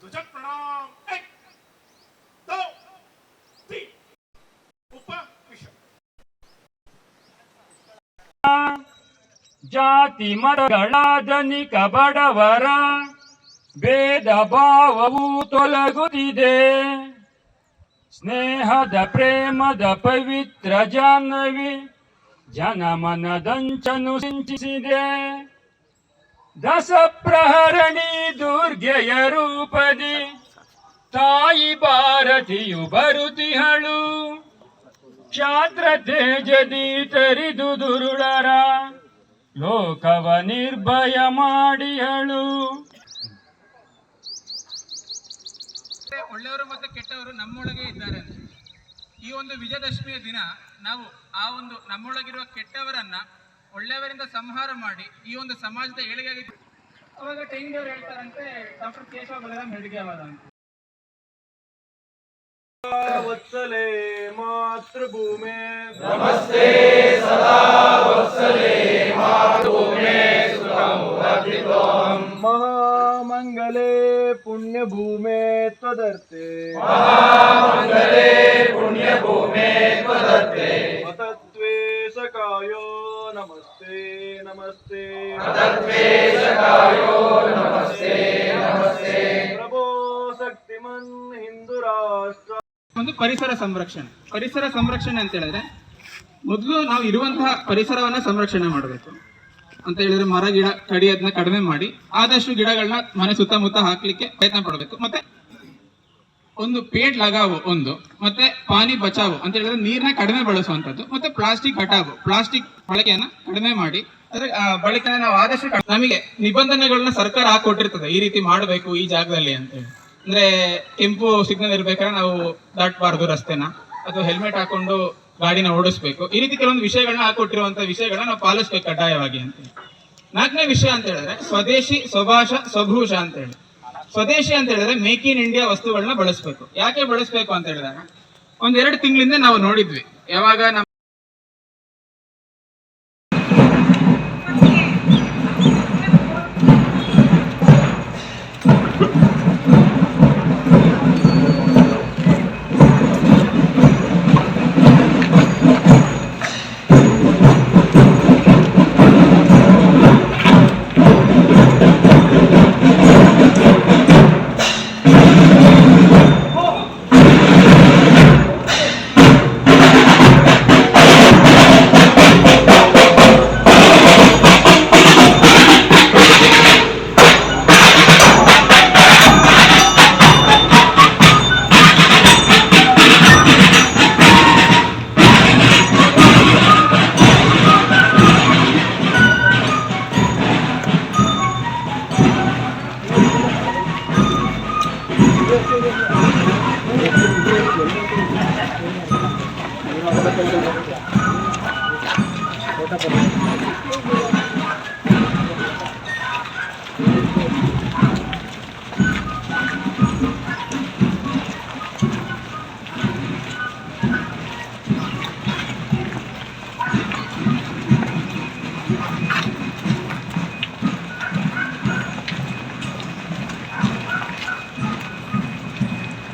तुझ प्रणाम 1 2 3 उपविश ಜಾತಿ ಮತಗಳ ಧನಿಕ ಬಡವರ ಭೇದ ಭಾವವು ತೊಲಗುತ್ತಿದೆ. ಸ್ನೇಹದ ಪ್ರೇಮದ ಪವಿತ್ರ ಜಾಹ್ನವಿ ಜನಮನದಂಚನು ಸಿಂಚಿಸಿದೆ. ದಸಪ್ರಹರಣಿ ದುರ್ಗೆಯ ರೂಪದಿ ತಾಯಿ ಭಾರತಿಯು ಬರುತಿಹಳು. ಕ್ಷಾತ್ರ ತೇಜದಿ ತರಿದು ದುರುಳರ ಲೋಕವ ನಿರ್ಭಯ ಮಾಡಿಹಳು. ಒಳ್ಳೆಯವರು ಮತ್ತು ಕೆಟ್ಟವರು ನಮ್ಮೊಳಗೆ ಇದ್ದಾರೆ. ಈ ಒಂದು ವಿಜಯದಶಮಿಯ ದಿನ ನಾವು ಆ ಒಂದು ನಮ್ಮೊಳಗಿರುವ ಕೆಟ್ಟವರನ್ನ ಒಳ್ಳೆಯವರಿಂದ ಸಂಹಾರ ಮಾಡಿ ಈ ಒಂದು ಸಮಾಜದ ಏಳಿಗೆಯಾಗಿ ಅವಾಗ ಟೈಂಗವ್ರು ಹೇಳ್ತಾರಂತೆ ಡಾಕ್ಟರ್ ಕೇಶವ ಬಲರಾಮ್ ಹೆಡ್ಗೇವಾರ ಅಂತ. ವತ್ಸಲೆ ಮಾತೃಭೂಮೆ ನಮಸ್ತೆ ಸದಾ ವತ್ಸಲೆ ಮಾತೃಭೂಮೆ ಸುಖಂ ವರ್ಧಿತಂ ಮಹಾಮಂಗಲೆ ಪುಣ್ಯಭೂಮೆ ತ್ವದರ್ತೆ ಮಹಾಮಂಗಲೆ ಪುಣ್ಯಭೂಮೆ ತ್ವದರ್ತೆ ಮತದ್ವೇಷಕಾಯೋ ನಮಸ್ತೆ ನಮಸ್ತೆ ಮತದ್ವೇಷಕಾಯೋ ನಮಸ್ತೆ ನಮಸ್ತೆ ಪ್ರಭೋ ಶಕ್ತಿಮನ್ ಹಿಂದೂ ರಾಷ್ಟ್ರ. ಒಂದು ಪರಿಸರ ಸಂರಕ್ಷಣೆ ಅಂತ ಹೇಳಿದ್ರೆ ಮೊದಲು ನಾವು ಇರುವಂತಹ ಪರಿಸರವನ್ನ ಸಂರಕ್ಷಣೆ ಮಾಡಬೇಕು ಅಂತ ಹೇಳಿದ್ರೆ ಮರ ಗಿಡ ಕಡಿಯೋದನ್ನ ಕಡಿಮೆ ಮಾಡಿ ಆದಷ್ಟು ಗಿಡಗಳನ್ನ ಮನೆ ಸುತ್ತಮುತ್ತ ಹಾಕ್ಲಿಕ್ಕೆ ಪ್ರಯತ್ನ ಪಡಬೇಕು. ಮತ್ತೆ ಒಂದು ಪೇಡ್ ಲಗಾವು ಒಂದು, ಮತ್ತೆ ಪಾನಿ ಬಚಾವು ಅಂತ ಹೇಳಿದ್ರೆ ನೀರ್ನ ಕಡಿಮೆ ಬಳಸುವಂತದ್ದು, ಮತ್ತೆ ಪ್ಲಾಸ್ಟಿಕ್ ಹಟಾವು ಪ್ಲಾಸ್ಟಿಕ್ ಬಳಕೆಯನ್ನ ಕಡಿಮೆ ಮಾಡಿ ಅದ್ರ ಬಳಕೆನ ನಾವು ಆದಷ್ಟು ನಮಗೆ ನಿಬಂಧನೆಗಳನ್ನ ಸರ್ಕಾರ ಹಾಕೊಟ್ಟಿರ್ತದೆ ಈ ರೀತಿ ಮಾಡಬೇಕು ಈ ಜಾಗದಲ್ಲಿ ಅಂತ ಹೇಳಿ. ಅಂದ್ರೆ ಕೆಂಪು ಸಿಗ್ನಲ್ ಇರ್ಬೇಕಾದ್ರೆ ನಾವು ದಾಟಬಾರ್ದು ರಸ್ತೆನ, ಅಥವಾ ಹೆಲ್ಮೆಟ್ ಹಾಕೊಂಡು ಗಾಡಿನ ಓಡಿಸ್ಬೇಕು. ಈ ರೀತಿ ಕೆಲವೊಂದು ವಿಷಯಗಳನ್ನ ಹಾಕೊಟ್ಟಿರುವಂತಹ ವಿಷಯಗಳನ್ನ ನಾವು ಪಾಲಿಸ್ಬೇಕು ಕಡ್ಡಾಯವಾಗಿ ಅಂತ ಹೇಳಿ. 4ನೇ ವಿಷಯ ಅಂತ ಹೇಳಿದ್ರೆ ಸ್ವದೇಶಿ ಸ್ವಭಾಷ ಸ್ವಭೂಷ ಅಂತ ಹೇಳಿ. ಸ್ವದೇಶಿ ಅಂತ ಹೇಳಿದ್ರೆ ಮೇಕ್ ಇನ್ ಇಂಡಿಯಾ ವಸ್ತುಗಳನ್ನ ಬಳಸಬೇಕು. ಯಾಕೆ ಬಳಸಬೇಕು ಅಂತ ಹೇಳಿದಾಗ 1-2 ತಿಂಗಳಿಂದ ನಾವು ನೋಡಿದ್ವಿ, ಯಾವಾಗ ನಮ್ಮ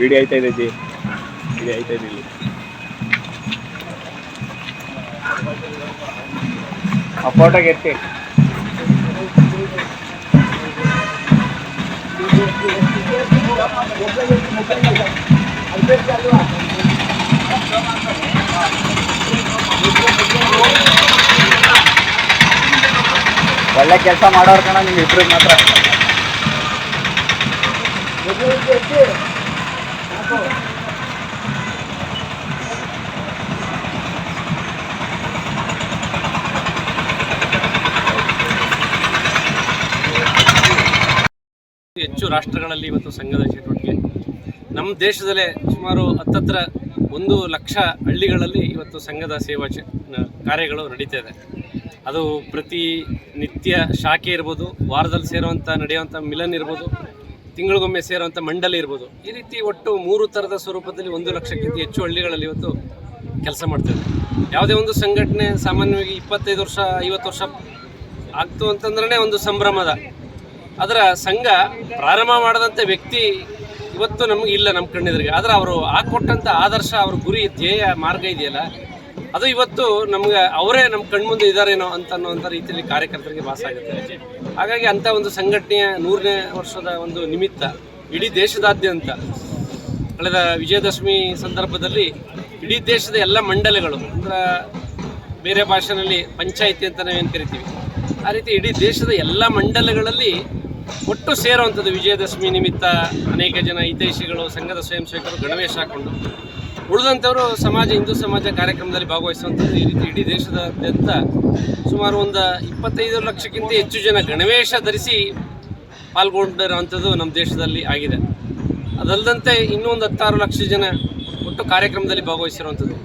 ವಿಡಿಯೋ ಆಯ್ತಾ ಇದೆ ಜಿ, ವಿಡಿಯೋ ಆಯ್ತಾ ಇದೆ ಇಲ್ಲಿ. ಆ ಫೋಟೋಗೆ ಎತ್ತಿ. ಒಳ್ಳೆ ಕೆಲಸ ಮಾಡೋರ್ ಕಣ ನಿಮ್ಗೆ ಇಬ್ರು ಮಾತ್ರ. ಹೆಚ್ಚು ರಾಷ್ಟ್ರಗಳಲ್ಲಿ ಇವತ್ತು ಸಂಘದ ಚಟುವಟಿಕೆ. ನಮ್ಮ ದೇಶದಲ್ಲೇ ಸುಮಾರು 1 ಲಕ್ಷ ಹಳ್ಳಿಗಳಲ್ಲಿ ಇವತ್ತು ಸಂಘದ ಸೇವಾ ಕಾರ್ಯಗಳು ನಡೀತಾ ಇದೆ. ಅದು ಪ್ರತಿ ನಿತ್ಯ ಶಾಖೆ ಇರ್ಬೋದು, ವಾರದಲ್ಲಿ ನಡೆಯುವಂಥ ಮಿಲನ್ ಇರ್ಬೋದು, ತಿಂಗಳಿಗೊಮ್ಮೆ ಸೇರುವಂಥ ಮಂಡಳಿ ಇರ್ಬೋದು. ಈ ರೀತಿ ಒಟ್ಟು 3 ಥರದ ಸ್ವರೂಪದಲ್ಲಿ 1 ಲಕ್ಷಕ್ಕಿಂತ ಹೆಚ್ಚು ಹಳ್ಳಿಗಳಲ್ಲಿ ಇವತ್ತು ಕೆಲಸ ಮಾಡ್ತೇವೆ. ಯಾವುದೇ ಒಂದು ಸಂಘಟನೆ ಸಾಮಾನ್ಯವಾಗಿ 25 ವರ್ಷ 50 ವರ್ಷ ಆಗ್ತು ಅಂತಂದ್ರೆ ಒಂದು ಸಂಭ್ರಮದ. ಅದರ ಸಂಘ ಪ್ರಾರಂಭ ಮಾಡಿದಂಥ ವ್ಯಕ್ತಿ ಇವತ್ತು ನಮಗೆ ಇಲ್ಲ ನಮ್ಮ ಕಣ್ಣೆದುರಿಗೆ. ಆದರೆ ಅವರು ಹಾಕೊಟ್ಟಂಥ ಆದರ್ಶ, ಅವ್ರ ಗುರಿ, ಧ್ಯೇಯ, ಮಾರ್ಗ ಇದೆಯಲ್ಲ, ಅದು ಇವತ್ತು ನಮ್ಗೆ ಅವರೇ ನಮ್ಮ ಕಣ್ಮುಂದೆ ಇದ್ದಾರೇನೋ ಅನ್ನೋಂಥ ರೀತಿಯಲ್ಲಿ ಕಾರ್ಯಕರ್ತರಿಗೆ ಭಾಸ ಆಗುತ್ತೆ. ಹಾಗಾಗಿ ಅಂಥ ಒಂದು ಸಂಘಟನೆಯ 100ನೇ ವರ್ಷದ ಒಂದು ನಿಮಿತ್ತ ಇಡೀ ದೇಶದಾದ್ಯಂತ ಕಳೆದ ವಿಜಯದಶಮಿ ಸಂದರ್ಭದಲ್ಲಿ ಇಡೀ ದೇಶದ ಎಲ್ಲ ಮಂಡಲಗಳು, ಅಂದ್ರೆ ಬೇರೆ ಭಾಷೆಯಲ್ಲಿ ಪಂಚಾಯಿತಿ ಅಂತ ನಾವೇನು ಕರಿತೀವಿ, ಆ ರೀತಿ ಇಡೀ ದೇಶದ ಎಲ್ಲ ಮಂಡಲಗಳಲ್ಲಿ ಒಟ್ಟು ಸೇರುವಂಥದ್ದು ವಿಜಯದಶಮಿ ನಿಮಿತ್ತ ಅನೇಕ ಜನ ಹಿತೈಷಿಗಳು, ಸಂಘದ ಸ್ವಯಂ ಸೇವಕರು ಗಣವೇಶ ಹಾಕೊಂಡು, ಉಳಿದಂಥವರು ಸಮಾಜ, ಹಿಂದೂ ಸಮಾಜ ಕಾರ್ಯಕ್ರಮದಲ್ಲಿ ಭಾಗವಹಿಸುವಂಥದ್ದು. ಈ ರೀತಿ ಇಡೀ ದೇಶದಾದ್ಯಂತ ಸುಮಾರು ಒಂದು 25 ಲಕ್ಷಕ್ಕಿಂತ ಹೆಚ್ಚು ಜನ ಗಣವೇಶ ಧರಿಸಿ ಪಾಲ್ಗೊಂಡಿರುವಂಥದ್ದು ನಮ್ಮ ದೇಶದಲ್ಲಿ ಆಗಿದೆ. ಅದಲ್ಲದಂತೆ ಇನ್ನೂ ಒಂದು 16 ಲಕ್ಷ ಜನ ಒಟ್ಟು ಕಾರ್ಯಕ್ರಮದಲ್ಲಿ ಭಾಗವಹಿಸಿರುವಂಥದ್ದು.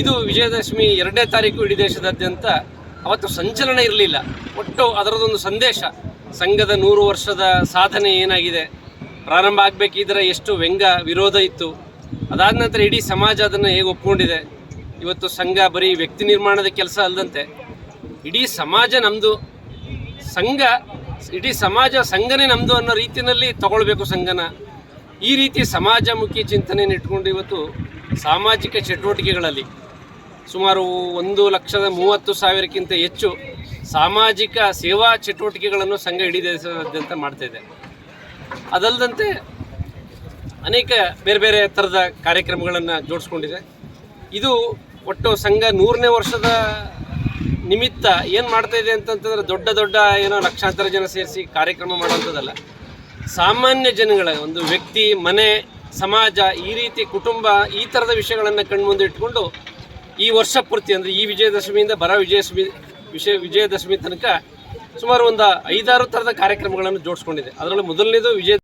ಇದು ವಿಜಯದಶಮಿ 2ನೇ ತಾರೀಕು ಇಡೀ ದೇಶದಾದ್ಯಂತ ಅವತ್ತು ಸಂಚಲನ ಇರಲಿಲ್ಲ. ಒಟ್ಟು ಅದರದೊಂದು ಸಂದೇಶ, ಸಂಘದ 100 ವರ್ಷದ ಸಾಧನೆ ಏನಾಗಿದೆ, ಪ್ರಾರಂಭ ಆಗಬೇಕಿದ್ರೆ ಎಷ್ಟು ವ್ಯಂಗ್ಯ ವಿರೋಧ ಇತ್ತು, ಅದಾದ ನಂತರ ಇಡೀ ಸಮಾಜ ಅದನ್ನು ಹೇಗೆ ಒಪ್ಕೊಂಡಿದೆ. ಇವತ್ತು ಸಂಘ ಬರೀ ವ್ಯಕ್ತಿ ನಿರ್ಮಾಣದ ಕೆಲಸ ಅಲ್ಲದಂತೆ ಇಡೀ ಸಮಾಜ ನಮ್ಮದು, ಸಂಘ ಇಡೀ ಸಮಾಜ ಸಂಘನೇ ನಮ್ಮದು ಅನ್ನೋ ರೀತಿಯಲ್ಲಿ ತಗೊಳ್ಬೇಕು ಸಂಘನ. ಈ ರೀತಿ ಸಮಾಜಮುಖಿ ಚಿಂತನೆಯನ್ನು ಇಟ್ಕೊಂಡು ಇವತ್ತು ಸಾಮಾಜಿಕ ಚಟುವಟಿಕೆಗಳಲ್ಲಿ ಸುಮಾರು 1,30,000ಕ್ಕಿಂತ ಹೆಚ್ಚು ಸಾಮಾಜಿಕ ಸೇವಾ ಚಟುವಟಿಕೆಗಳನ್ನು ಸಂಘ ಇಡೀ ದೇಶದಾದ್ಯಂತ ಮಾಡ್ತಾಯಿದೆ. ಅದಲ್ಲದಂತೆ ಅನೇಕ ಬೇರೆ ಬೇರೆ ಥರದ ಕಾರ್ಯಕ್ರಮಗಳನ್ನು ಜೋಡಿಸ್ಕೊಂಡಿದೆ. ಇದು ಒಟ್ಟು ಸಂಘ 100ನೇ ವರ್ಷದ ನಿಮಿತ್ತ ಏನು ಮಾಡ್ತಾಯಿದೆ ಅಂತಂತಂದರೆ ದೊಡ್ಡ ಏನೋ ಲಕ್ಷಾಂತರ ಜನ ಸೇರಿಸಿ ಕಾರ್ಯಕ್ರಮ ಮಾಡೋಂಥದ್ದಲ್ಲ. ಸಾಮಾನ್ಯ ಜನಗಳ ಒಂದು ವ್ಯಕ್ತಿ, ಮನೆ, ಸಮಾಜ, ಈ ರೀತಿ ಕುಟುಂಬ, ಈ ಥರದ ವಿಷಯಗಳನ್ನು ಕಣ್ಮುಂದೆ ಇಟ್ಕೊಂಡು ಈ ವರ್ಷ ಪೂರ್ತಿ, ಅಂದರೆ ಈ ವಿಜಯದಶಮಿಯಿಂದ ಬರೋ ವಿಜಯದಶಮಿ ತನಕ ಸುಮಾರು ಒಂದು 5-6 ಥರದ ಕಾರ್ಯಕ್ರಮಗಳನ್ನು ಜೋಡಿಸ್ಕೊಂಡಿದೆ. ಅದರಲ್ಲಿ ಮೊದಲನೇದು ವಿಜಯ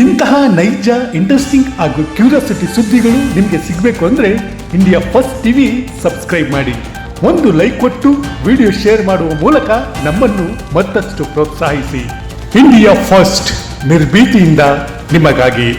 ಇಂತಹ ನೈಜ ಇಂಟ್ರೆಸ್ಟಿಂಗ್ ಹಾಗೂ ಕ್ಯೂರಿಯಾಸಿಟಿ ಸುದ್ದಿಗಳು ನಿಮಗೆ ಸಿಗಬೇಕು ಅಂದರೆ ಇಂಡಿಯಾ ಫಸ್ಟ್ ಟಿವಿ ಸಬ್ಸ್ಕ್ರೈಬ್ ಮಾಡಿ. ಒಂದು ಲೈಕ್ ಕೊಟ್ಟು ವಿಡಿಯೋ ಶೇರ್ ಮಾಡುವ ಮೂಲಕ ನಮ್ಮನ್ನು ಮತ್ತಷ್ಟು ಪ್ರೋತ್ಸಾಹಿಸಿ. ಇಂಡಿಯಾ ಫಸ್ಟ್, ನಿರ್ಭೀತಿಯಿಂದ ನಿಮಗಾಗಿ.